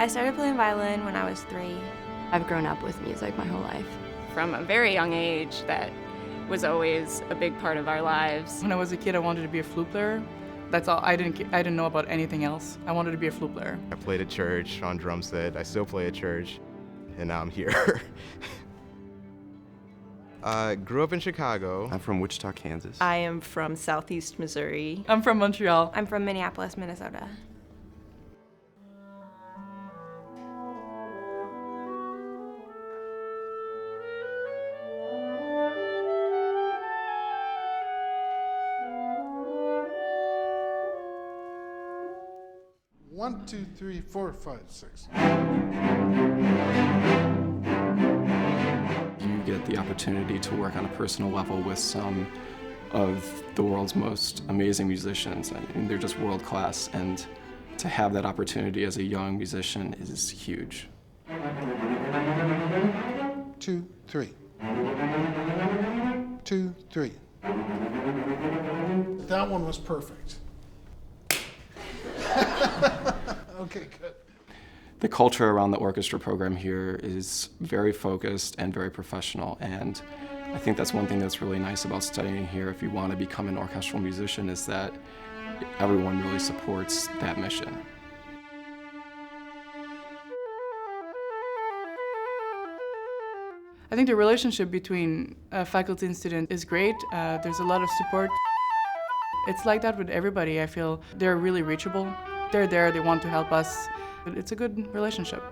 I started playing violin when I was 3. I've grown up with music my whole life. From a very young age, that was always a big part of our lives. When I was a kid, I wanted to be a flute player. That's all. I didn't know about anything else. I wanted to be a flute player. I played at church on drum set. I still play at church, and now I'm here. Grew up in Chicago. I'm from Wichita, Kansas. I am from Southeast Missouri. I'm from Montreal. I'm from Minneapolis, Minnesota. One, two, three, four, five, six. You get the opportunity to work on a personal level with some of the world's most amazing musicians. I mean, they're just world class, and to have that opportunity as a young musician is huge. 2, 3. 2, 3. That one was perfect. Okay, good. The culture around the orchestra program here is very focused and very professional, and I think that's one thing that's really nice about studying here if you want to become an orchestral musician, is that everyone really supports that mission. I think the relationship between faculty and student is great. There's a lot of support. It's like that with everybody. I feel they're really reachable. They're there, they want to help us. It's a good relationship.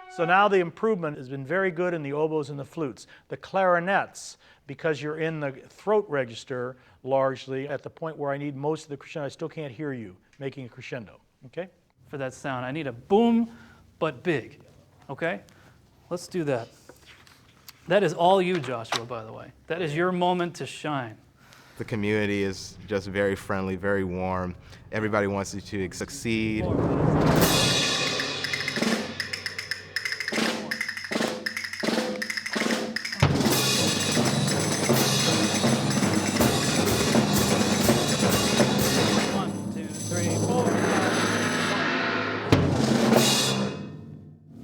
So now the improvement has been very good in the oboes and the flutes. The clarinets, because you're in the throat register largely at the point where I need most of the crescendo, I still can't hear you making a crescendo, okay? For that sound, I need a boom, but big, okay? Let's do that. That is all you, Joshua, by the way. That is your moment to shine. The community is just very friendly, very warm. Everybody wants you to succeed.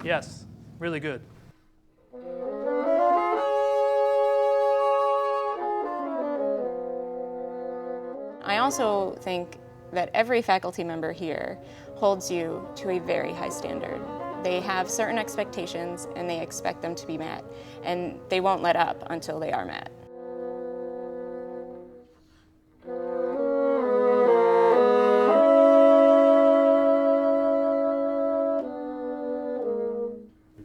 Yes, really good. I also think that every faculty member here holds you to a very high standard. They have certain expectations and they expect them to be met, and they won't let up until they are met.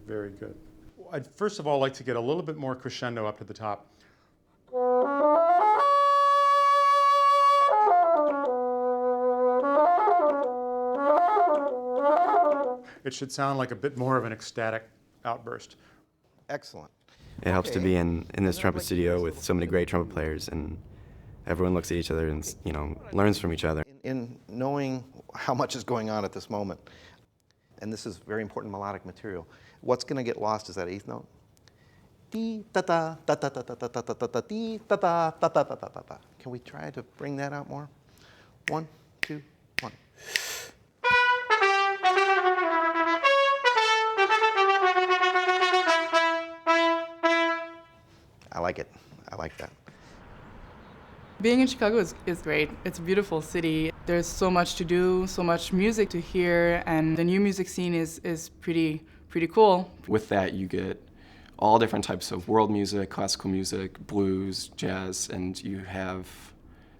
Very good. I'd first of all like to get a little bit more crescendo up to the top. It should sound like a bit more of an ecstatic outburst. Excellent. It helps to be in this trumpet studio with so many great trumpet players, and everyone looks at each other and, you know, learns from each other. In knowing how much is going on at this moment, and this is very important melodic material, what's going to get lost is that eighth note. Dee da da da da da da da da da da dee da da da da da da da. Can we try to bring that out more? 1, 2, 1. I like it. I like that. Being in Chicago is great. It's a beautiful city. There's so much to do, so much music to hear, and the new music scene is pretty cool. With that, you get all different types of world music, classical music, blues, jazz, and you have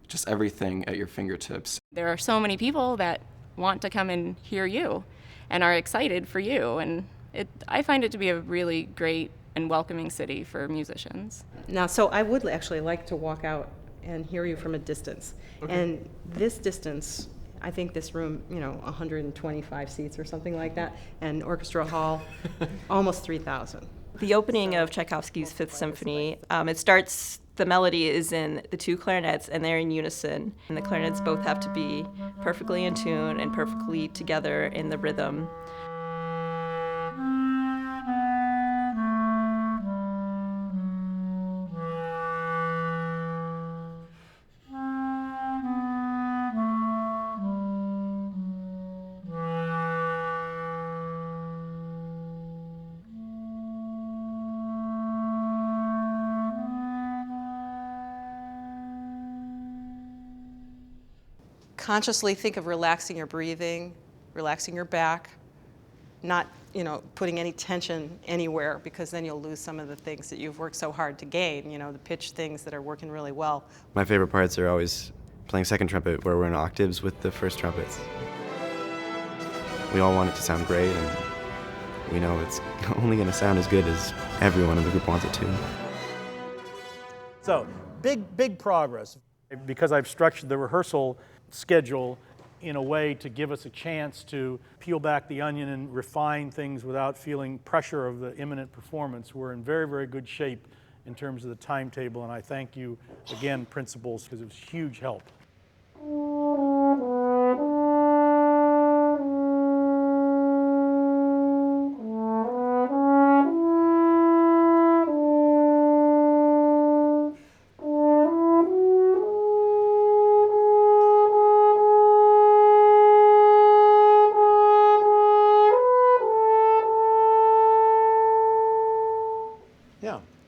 just everything at your fingertips. There are so many people that want to come and hear you and are excited for you, and I find it to be a really great and welcoming city for musicians. Now, so I would actually like to walk out and hear you from a distance. Okay. And this distance, I think this room, 125 seats or something like that, and Orchestra Hall, almost 3,000. The opening of Tchaikovsky's Fifth Symphony, the melody is in the two clarinets, and they're in unison. And the clarinets both have to be perfectly in tune and perfectly together in the rhythm. consciously think of relaxing your breathing, relaxing your back, not, putting any tension anywhere, because then you'll lose some of the things that you've worked so hard to gain, the pitch things that are working really well. My favorite parts are always playing second trumpet, where we're in octaves with the first trumpets. We all want it to sound great, and we know it's only going to sound as good as everyone in the group wants it to. So, big progress. Because I've structured the rehearsal schedule in a way to give us a chance to peel back the onion and refine things without feeling pressure of the imminent performance. We're in very, very good shape in terms of the timetable, and I thank you again, principals, because it was huge help.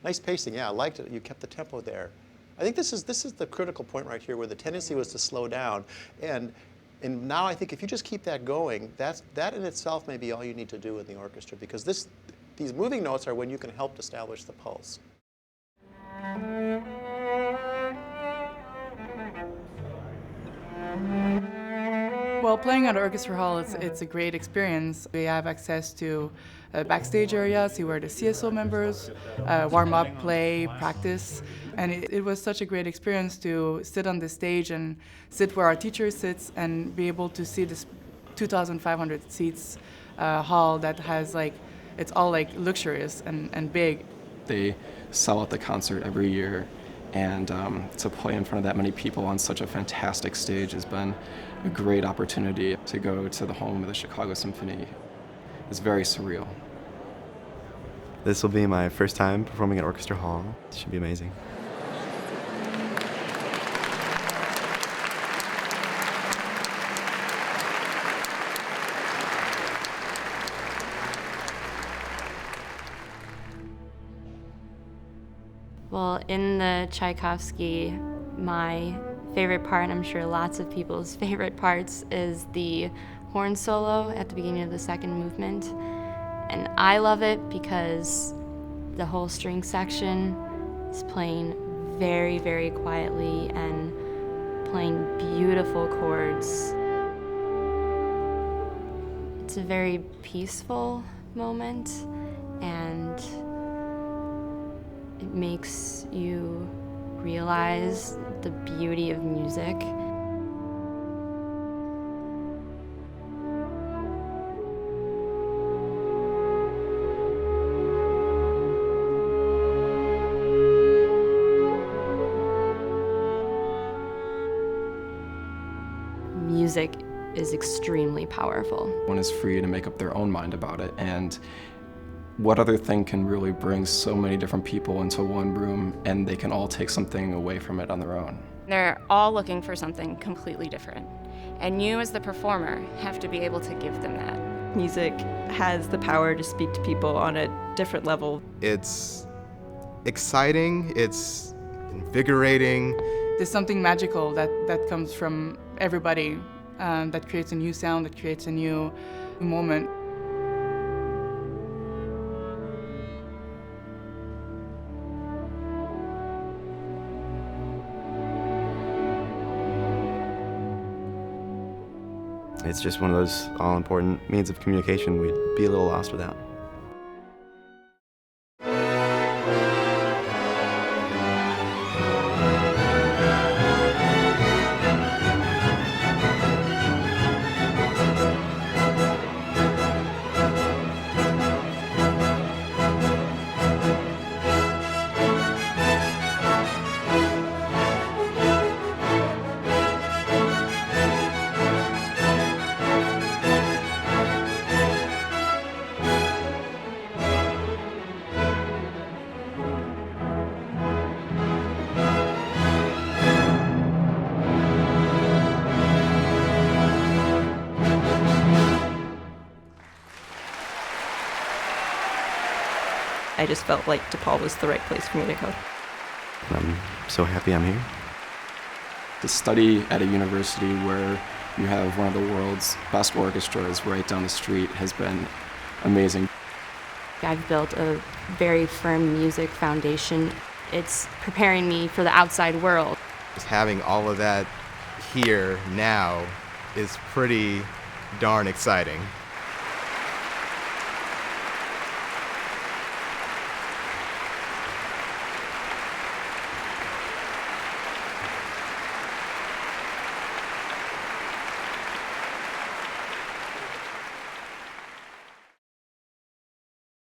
Nice pacing, yeah, I liked it. You kept the tempo there. I think this is the critical point right here, where the tendency was to slow down. And now I think if you just keep that going, that in itself may be all you need to do in the orchestra, because these moving notes are when you can help establish the pulse. Well, playing at Orchestra Hall, it's a great experience. We have access to a backstage area, see where the CSO members warm up, play, practice. And it was such a great experience to sit on the stage and sit where our teacher sits and be able to see this 2,500 seats hall that has it's all luxurious and big. They sell out the concert every year, and to play in front of that many people on such a fantastic stage has been a great opportunity. To go to the home of the Chicago Symphony is very surreal. This will be my first time performing at Orchestra Hall. It should be amazing. Well, in the Tchaikovsky, my favorite part, and I'm sure lots of people's favorite parts, is the horn solo at the beginning of the second movement. And I love it because the whole string section is playing very, very quietly and playing beautiful chords. It's a very peaceful moment, and it makes you realize the beauty of music. Music is extremely powerful. One is free to make up their own mind about it, and what other thing can really bring so many different people into one room and they can all take something away from it on their own? They're all looking for something completely different, and you as the performer have to be able to give them that. Music has the power to speak to people on a different level. It's exciting, it's invigorating. There's something magical that comes from everybody that creates a new sound, that creates a new moment. It's just one of those all-important means of communication we'd be a little lost without. I just felt like DePaul was the right place for me to go. I'm so happy I'm here. To study at a university where you have one of the world's best orchestras right down the street has been amazing. I've built a very firm music foundation. It's preparing me for the outside world. Just having all of that here now is pretty darn exciting.